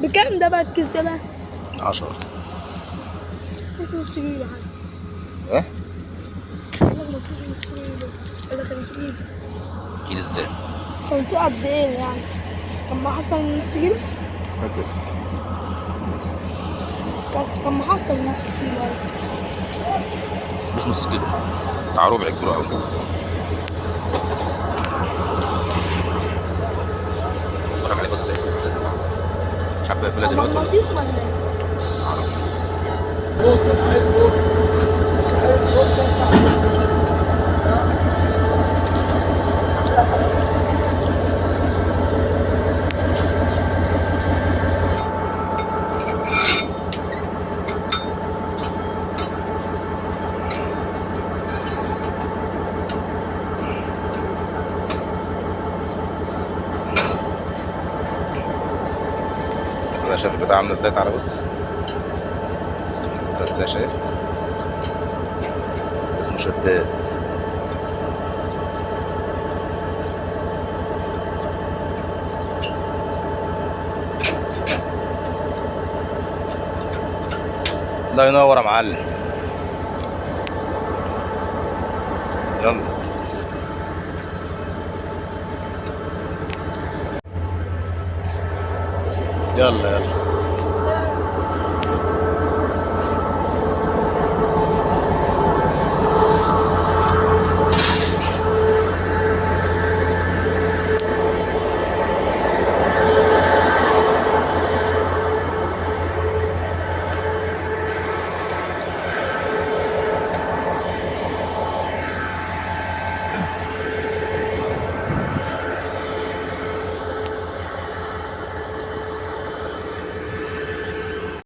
بكام ده بقى الكيس ده بقى؟ 10. مفيش نص كيلو حاجة. ايه؟ مفيش نص كيلو ولا كان كيلو؟ كيلو ازاي؟ كان في قد ايه يعني؟ كان ما حصل نص كيلو؟ فاكر. بس كان ما حصل نص كيلو. مش نص كيلو، بتاع ربع كيلو قوي. اتفرج عليه بس مش عارف اقفلها دلوقتي ولا مغناطيس ولا ايه؟ معرفش. بص عايز بص عايز بص اسمع. بس بقى شايف البتاع عامله ازاي؟ تعالى بص انت ازاي شايف؟ اسمه شداد. الله ينور يا معلم. يلا يلا يلا.